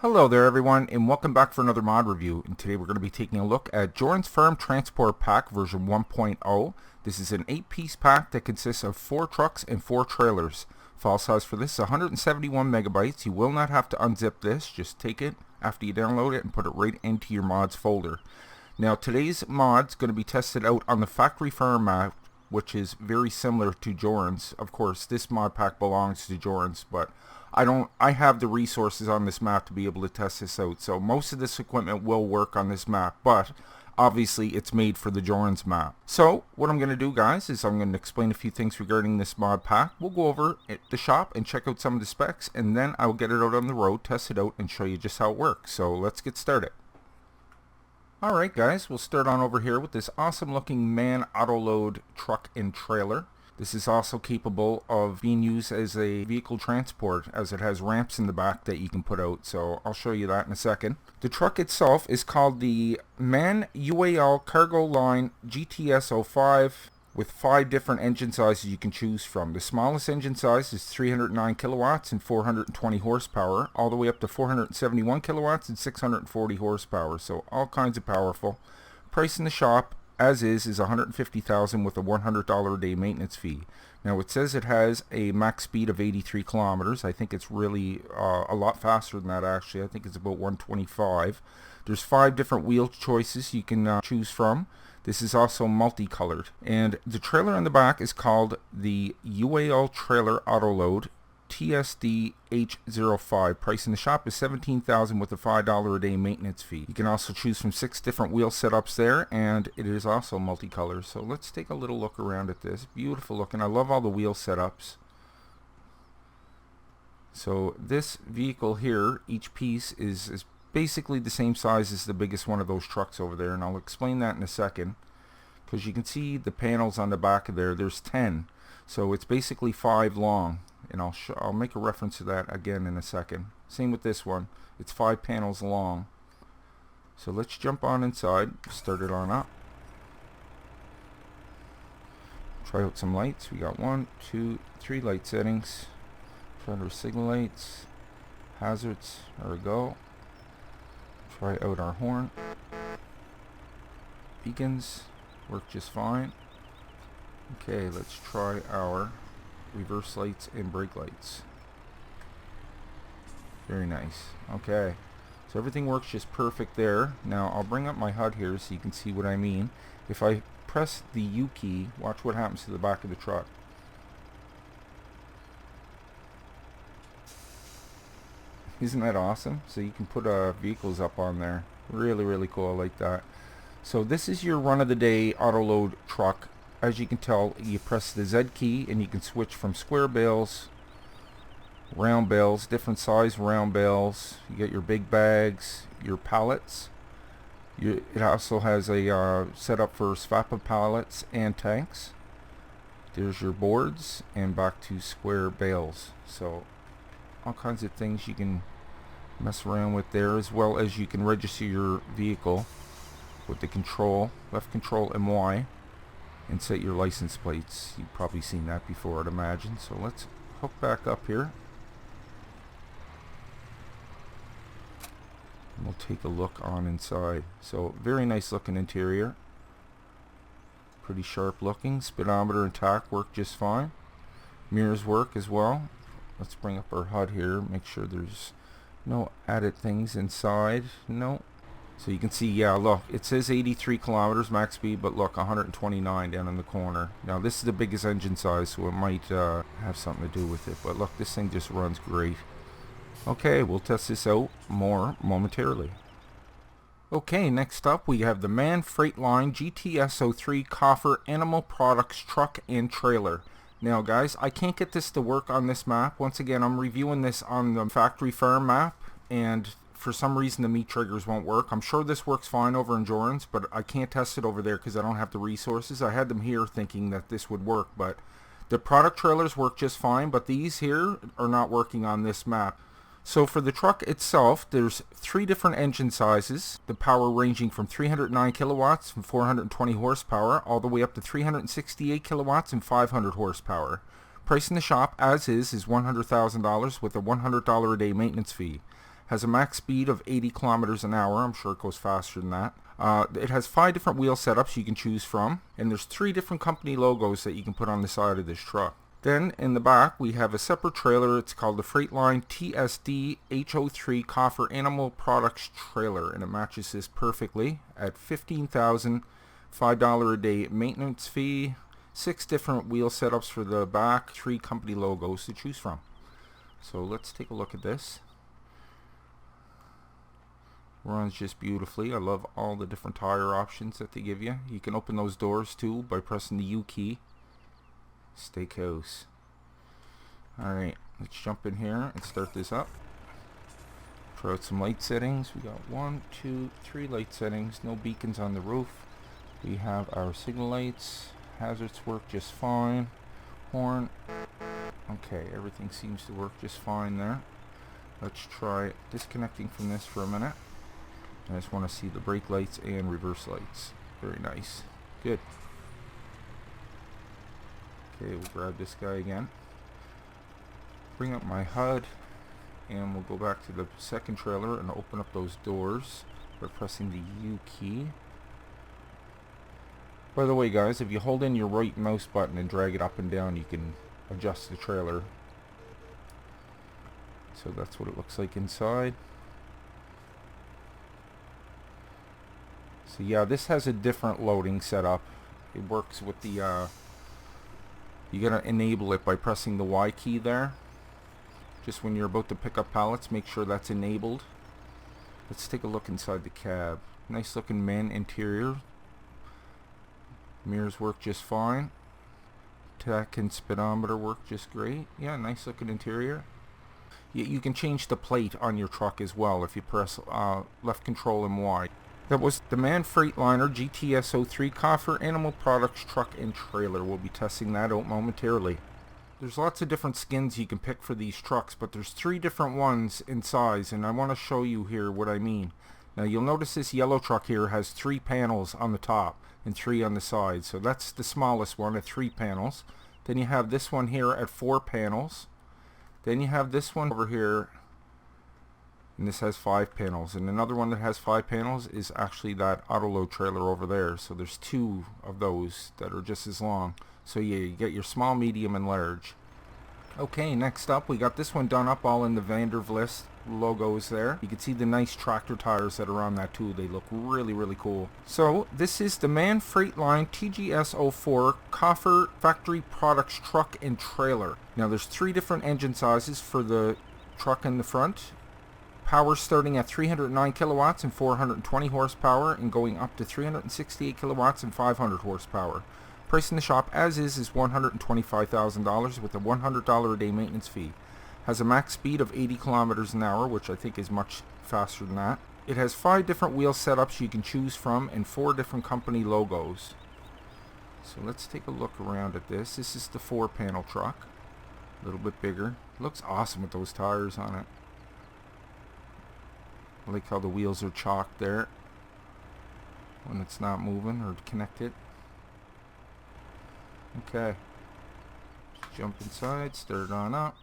Hello there everyone, and welcome back for another mod review. And today we're going to be taking a look at Jorans Firm Transport Pack version 1.0. This is an 8-piece pack that consists of 4 trucks and 4 trailers. File size for this is 171 megabytes. You will not have to unzip this, just take it after you download it and put it right into your mods folder. Now today's mod is going to be tested out on the factory firm map, which is very similar to Jorans. Of course, this mod pack belongs to Jorans, but I have the resources on this map to be able to test this out. So most of this equipment will work on this map, but obviously it's made for the Jorans map. So what I'm going to do, guys, is I'm going to explain a few things regarding this mod pack. We'll go over at the shop and check out some of the specs, and then I will get it out on the road, test it out, and show you just how it works. So let's get started. Alright guys, we'll start on over here with this awesome looking MAN autoload truck and trailer. This is also capable of being used as a vehicle transport, as it has ramps in the back that you can put out, so I'll show you that in a second. The truck itself is called the MAN UAL Cargo Line GTS 05 with 5 different engine sizes you can choose from. The smallest engine size is 309 kilowatts and 420 horsepower, all the way up to 471 kilowatts and 640 horsepower, so all kinds of powerful. Price in the shop as is $150,000 with a $100 a day maintenance fee. Now it says it has a max speed of 83 kilometers. I think it's really a lot faster than that actually. I think it's about 125. There's 5 different wheel choices you can choose from. This is also multicolored. And the trailer on the back is called the UAL Trailer Autoload TSD H05. Price in the shop is $17,000 with a $5 a day maintenance fee. You can also choose from 6 different wheel setups there, and it is also multicolor. So let's take a little look around at this. Beautiful looking. I love all the wheel setups. So this vehicle here, each piece is basically the same size as the biggest one of those trucks over there, and I'll explain that in a second, because you can see the panels on the back of there. There's 10, so it's basically 5 long. And I'll make a reference to that again in a second. Same with this one. It's 5 panels long. So let's jump on inside. Start it on up. Try out some lights. We got 1, 2, 3 light settings. Try our signal lights. Hazards. There we go. Try out our horn. Beacons. Work just fine. Okay, let's try our reverse lights and brake lights. Very nice. Okay, so everything works just perfect there. Now I'll bring up my HUD here so you can see what I mean. If I press the U key, watch what happens to the back of the truck. Isn't that awesome? So you can put vehicles up on there. Really cool. I like that. So this is your run of the day autoload truck. As you can tell, you press the Z key and you can switch from square bales, round bales, different size round bales. You get your big bags, your pallets. It also has a setup for SVAPA pallets and tanks. There's your boards and back to square bales. So all kinds of things you can mess around with there, as well as you can register your vehicle with the control, left control and Y, and set your license plates. You've probably seen that before, I'd imagine. So let's hook back up here and we'll take a look on inside. So very nice looking interior, pretty sharp looking. Speedometer and tach work just fine. Mirrors work as well. Let's bring up our HUD here, make sure there's no added things inside. No. So you can see, yeah, look, it says 83 kilometers max speed, but look, 129 down in the corner. Now this is the biggest engine size, so it might have something to do with it, but look, this thing just runs great. Okay, we'll test this out more momentarily. Okay, next up we have the MAN Freightline GTS 03 Coffer Animal Products Truck and Trailer. Now guys, I can't get this to work on this map. Once again, I'm reviewing this on the factory farm map, and for some reason the meat triggers won't work. I'm sure this works fine over in Jorans, but I can't test it over there because I don't have the resources. I had them here thinking that this would work, but the product trailers work just fine, but these here are not working on this map. So for the truck itself, there's 3 different engine sizes, the power ranging from 309 kilowatts and 420 horsepower all the way up to 368 kilowatts and 500 horsepower. Price in the shop as is $100,000 with a $100 a day maintenance fee. Has a max speed of 80 kilometers an hour. I'm sure it goes faster than that. It has 5 different wheel setups you can choose from, and there's 3 different company logos that you can put on the side of this truck. Then in the back we have a separate trailer. It's called the Freightliner TSD H03 Koperen Animal Products Trailer, and it matches this perfectly at $15,000, $5 a day maintenance fee, 6 different wheel setups for the back, 3 company logos to choose from. So let's take a look at this. Runs just beautifully. I love all the different tire options that they give you. You can open those doors too by pressing the U key. Steakhouse. Alright, let's jump in here and start this up. Try out some light settings. We got 1, 2, 3 light settings. No beacons on the roof. We have our signal lights. Hazards work just fine. Horn. Okay, everything seems to work just fine there. Let's try disconnecting from this for a minute. I just want to see the brake lights and reverse lights. Very nice. Good. Okay, we'll grab this guy again. Bring up my HUD, and we'll go back to the second trailer and open up those doors by pressing the U key. By the way, guys, if you hold in your right mouse button and drag it up and down, you can adjust the trailer. So that's what it looks like inside. So yeah, this has a different loading setup. It works with the you gotta enable it by pressing the Y key there. Just when you're about to pick up pallets, make sure that's enabled. Let's take a look inside the cab. Nice looking man interior. Mirrors work just fine. Tach and speedometer work just great. Yeah, nice looking interior. You can change the plate on your truck as well if you press left control and Y. That was the MAN Freightliner GTS03 Koperen Animal Products Truck and Trailer. We'll be testing that out momentarily. There's lots of different skins you can pick for these trucks, but there's 3 different ones in size, and I want to show you here what I mean. Now you'll notice this yellow truck here has 3 panels on the top and 3 on the side, so that's the smallest one at 3 panels. Then you have this one here at 4 panels. Then you have this one over here, and this has 5 panels, and another one that has 5 panels is actually that autoload trailer over there. So there's 2 of those that are just as long. So yeah, you get your small, medium, and large. Okay, next up we got this one done up all in the Vlist logos there. You can see the nice tractor tires that are on that too. They look really cool. So this is the MAN Freightliner TGS04 Koperen Factory Products Truck and Trailer. Now there's 3 different engine sizes for the truck in the front. Power starting at 309 kilowatts and 420 horsepower, and going up to 368 kilowatts and 500 horsepower. Price in the shop as is $125,000 with a $100 a day maintenance fee. Has a max speed of 80 kilometers an hour, which I think is much faster than that. It has 5 different wheel setups you can choose from and 4 different company logos. So let's take a look around at this. This is the 4-panel truck. A little bit bigger. Looks awesome with those tires on it. I like how the wheels are chalked there when it's not moving or connected. Okay, just jump inside, start it on up.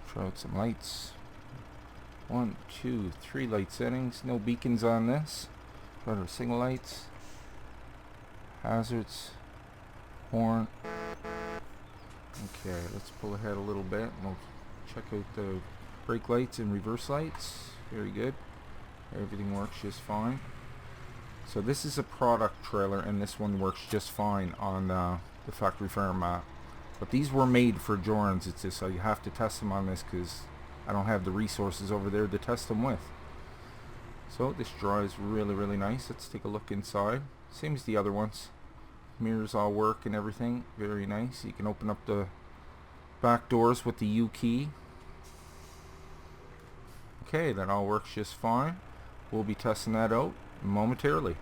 Try out some lights. 1, 2, 3 light settings. No beacons on this. Try our signal lights. Hazards. Horn. Okay, let's pull ahead a little bit and we'll check out the brake lights and reverse lights. Very good. Everything works just fine. So this is a product trailer, and this one works just fine on the factory farm map. But these were made for Jorans. It's just so you have to test them on this because I don't have the resources over there to test them with. So this drives really nice. Let's take a look inside. Same as the other ones. Mirrors all work and everything. Very nice. You can open up the back doors with the U key. Okay, that all works just fine. We'll be testing that out momentarily.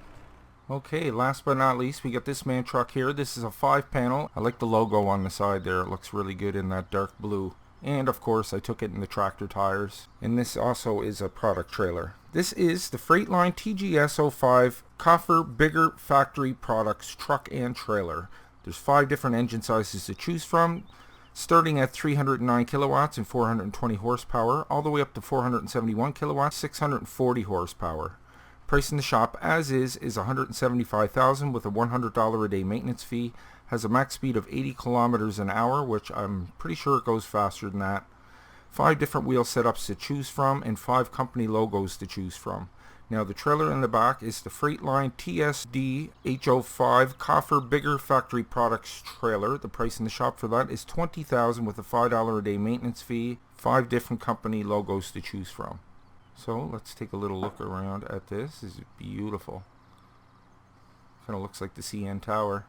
Okay, last but not least, we got this MAN truck here. This is a 5-panel. I like the logo on the side there. It looks really good in that dark blue. And of course I took it in the tractor tires. And this also is a product trailer. This is the Freightliner TGS05 Koperen Bigger Factory Products Truck and Trailer. There's 5 different engine sizes to choose from. starting at 309 kilowatts and 420 horsepower, all the way up to 471 kilowatts, 640 horsepower. Price in the shop as is $175,000 with a $100 a day maintenance fee. Has a max speed of 80 kilometers an hour, which I'm pretty sure it goes faster than that. 5 different wheel setups to choose from and 5 company logos to choose from. Now the trailer in the back is the Freightliner TSD H05 Coffer Bigger Factory Products trailer. The price in the shop for that is $20,000 with a $5 a day maintenance fee. 5 different company logos to choose from. So let's take a little look around at this. This is beautiful. Kind of looks like the CN Tower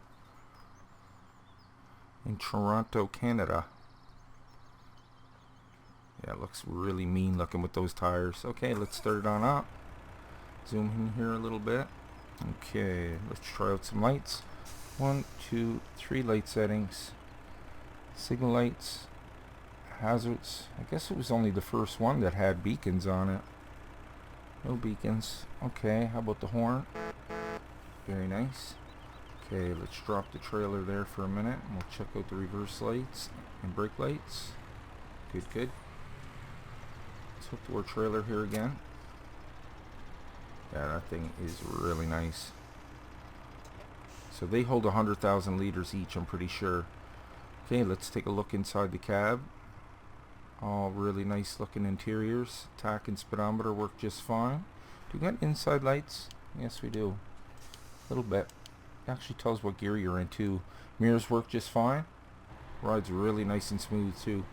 in Toronto, Canada. Yeah, it looks really mean looking with those tires. Okay, let's start it on up. Zoom in here a little bit. Okay, let's try out some lights. 1, 2, 3 light settings. Signal lights. Hazards. I guess it was only the first one that had beacons on it. No beacons. Okay, how about the horn? Very nice. Okay, let's drop the trailer there for a minute and we'll check out the reverse lights and brake lights. Good, good. Let's hook to our trailer here again. Yeah, that thing is really nice. So they hold 100,000 liters each, I'm pretty sure. Okay, let's take a look inside the cab. All really nice looking interiors. Tach and speedometer work just fine. Do we got inside lights? Yes, we do. A little bit. It actually tells what gear you're in too. Mirrors work just fine. Ride's really nice and smooth too.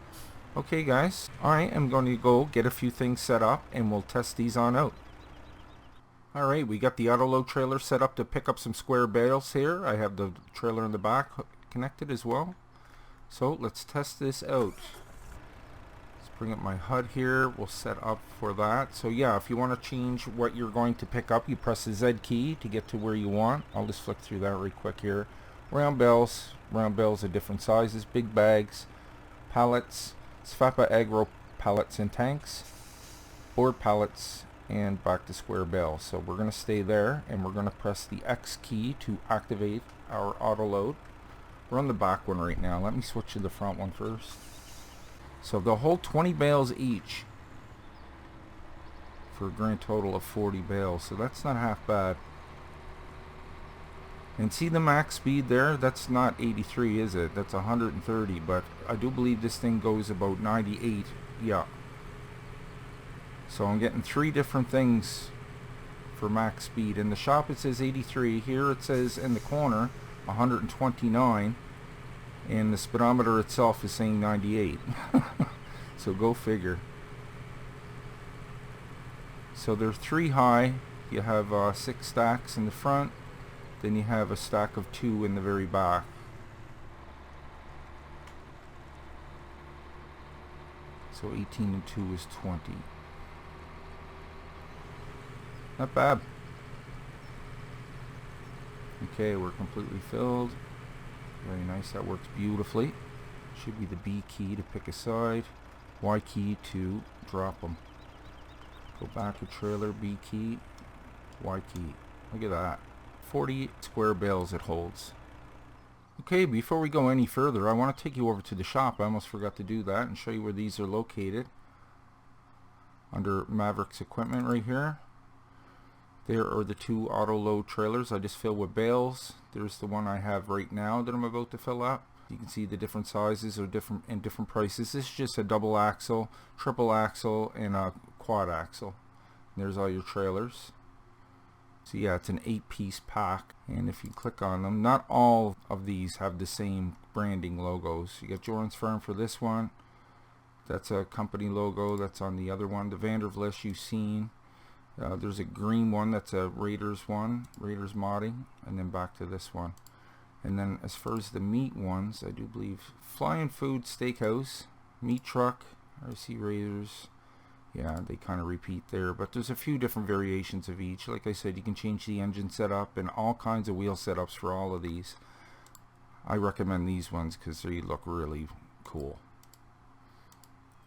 Okay guys, I am going to go get a few things set up and we'll test these on out. Alright, we got the autoload trailer set up to pick up some square bales here. I have the trailer in the back connected as well. So let's test this out. Let's bring up my HUD here. We'll set up for that. So yeah, if you want to change what you're going to pick up, you press the Z key to get to where you want. I'll just flick through that really quick here. Round bales of different sizes, big bags, pallets, Sfapa Agro pallets and tanks, board pallets, and back to square bales. So we're going to stay there and we're going to press the X key to activate our auto load. We're on the back one right now. Let me switch to the front one first. So they'll hold 20 bales each for a grand total of 40 bales. So that's not half bad. And see the max speed there? That's not 83, is it? That's 130, but I do believe this thing goes about 98. Yeah. So I'm getting 3 different things for max speed. In the shop it says 83. Here it says in the corner 129. And the speedometer itself is saying 98. So go figure. So they're 3 high. You have 6 stacks in the front. Then you have a stack of 2 in the very back. So 18 and 2 is 20. Not bad. Okay, we're completely filled. Very nice, that works beautifully. Should be the B key to pick a side, Y key to drop them. Go back to trailer, B key, Y key. Look at that. 40 square bales it holds. Okay, before we go any further, I want to take you over to the shop. I almost forgot to do that and show you where these are located. Under Maverick's equipment right here. There are the 2 auto load trailers I just filled with bales. There's the one I have right now that I'm about to fill up. You can see the different sizes are different prices. This is just a double axle, triple axle, and a quad axle. And there's all your trailers. So yeah, it's an 8-piece pack, and if you click on them, not all of these have the same branding logos. You got Joran's Firm for this one. That's a company logo. That's on the other one. The Vlist you've seen. There's a green one that's a Raiders one, Raiders modding, and then back to this one. And then as far as the meat ones, I do believe Flying Food Steakhouse, Meat Truck, RC Raiders. Yeah, they kind of repeat there, but there's a few different variations of each. Like I said, you can change the engine setup and all kinds of wheel setups for all of these. I recommend these ones because they look really cool.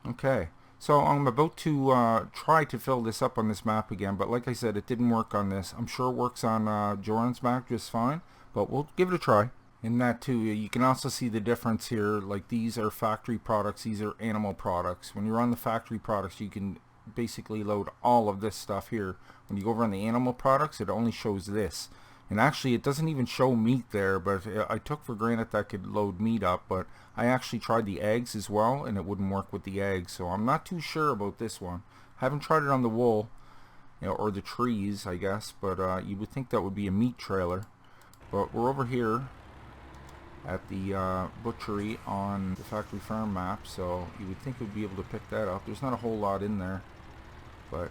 Okay. So I'm about to try to fill this up on this map again, but like I said, it didn't work on this. I'm sure it works on Joran's map just fine, but we'll give it a try. In that too, you can also see the difference here. Like, these are factory products, these are animal products. When you're on the factory products, you can basically load all of this stuff here. When you go over on the animal products, it only shows this. And actually, it doesn't even show meat there, but I took for granted that could load meat up. But I actually tried the eggs as well, and it wouldn't work with the eggs. So I'm not too sure about this one. Haven't tried it on the wool, or the trees, I guess. But you would think that would be a meat trailer. But we're over here at the butchery on the factory farm map, so you would think we'd be able to pick that up. There's not a whole lot in there, but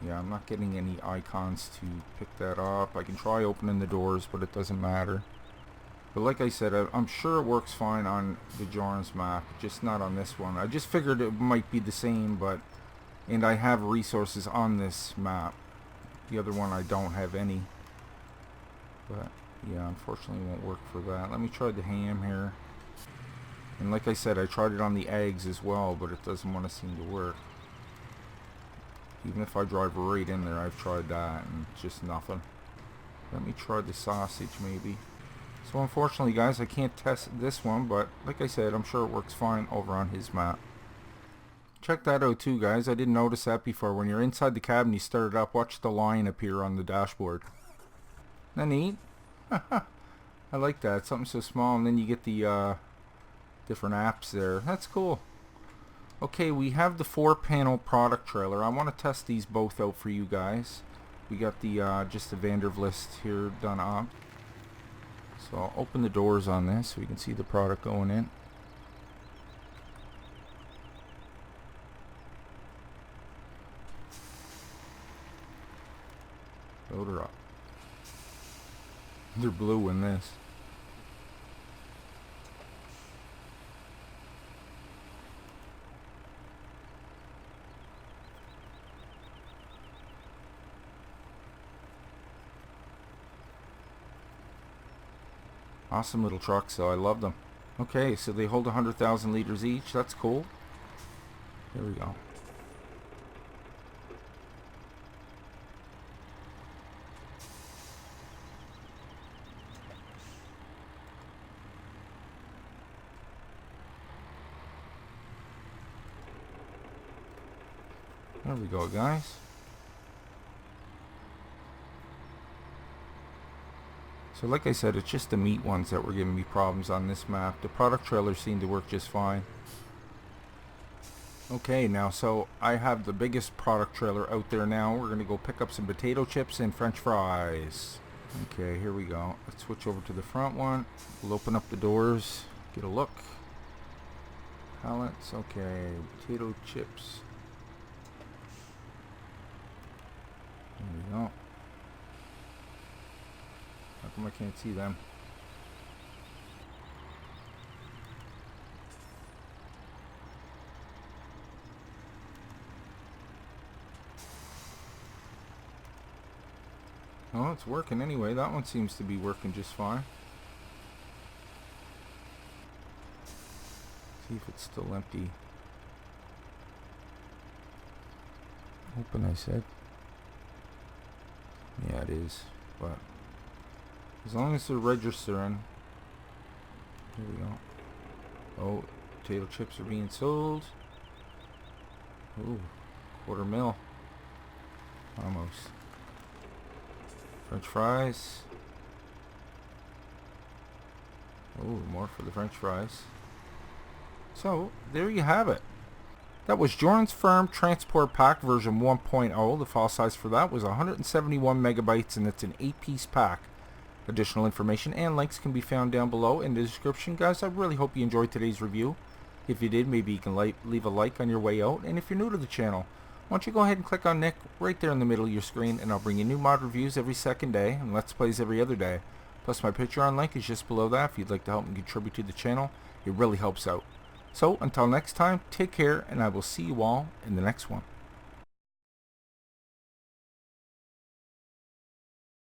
yeah, I'm not getting any icons to pick that up. I can try opening the doors, but it doesn't matter. But like I said, I'm sure it works fine on the Jorans map, just not on this one. I just figured it might be the same, and I have resources on this map. The other one I don't have any, but yeah, unfortunately it won't work for that. Let me try the ham here. And like I said, I tried it on the eggs as well, but it doesn't want to seem to work. Even if I drive right in there, I've tried that and just nothing. Let me try the sausage maybe. So unfortunately guys, I can't test this one, but like I said, I'm sure it works fine over on his map. Check that out too guys, I didn't notice that before. When you're inside the cab and you start it up, watch the line appear on the dashboard. Isn't that neat? I like that. Something so small, and then you get the different apps there. That's cool. Okay, we have the 4-panel product trailer. I want to test these both out for you guys. We got the just the Vlist here done up. So I'll open the doors on this so we can see the product going in. Load her up. They're blue in this. Awesome little trucks, so I love them. Okay, so they hold 100,000 liters each. That's cool. Here we go. There we go, guys. So like I said, it's just the meat ones that were giving me problems on this map. The product trailers seem to work just fine. Okay, now so I have the biggest product trailer out there now. We're going to go pick up some potato chips and french fries. Okay, here we go. Let's switch over to the front one. We'll open up the doors, get a look. Pallets, okay, potato chips. There we go. How come I can't see them? Oh, it's working anyway. That one seems to be working just fine. See if it's still empty. Open, I said. Yeah, it is. But as long as they're registering. Here we go. Oh, potato chips are being sold. Ooh, $250,000. Almost. French fries. Oh, more for the French fries. So, there you have it. That was Joran's Firm Transport Pack version 1.0. The file size for that was 171 megabytes, and it's an 8-piece pack. Additional information and links can be found down below in the description. Guys, I really hope you enjoyed today's review. If you did, maybe you can leave a like on your way out. And if you're new to the channel, why don't you go ahead and click on Nick right there in the middle of your screen, and I'll bring you new mod reviews every second day and Let's Plays every other day. Plus my Patreon link is just below that if you'd like to help me contribute to the channel. It really helps out. So until next time, take care, and I will see you all in the next one.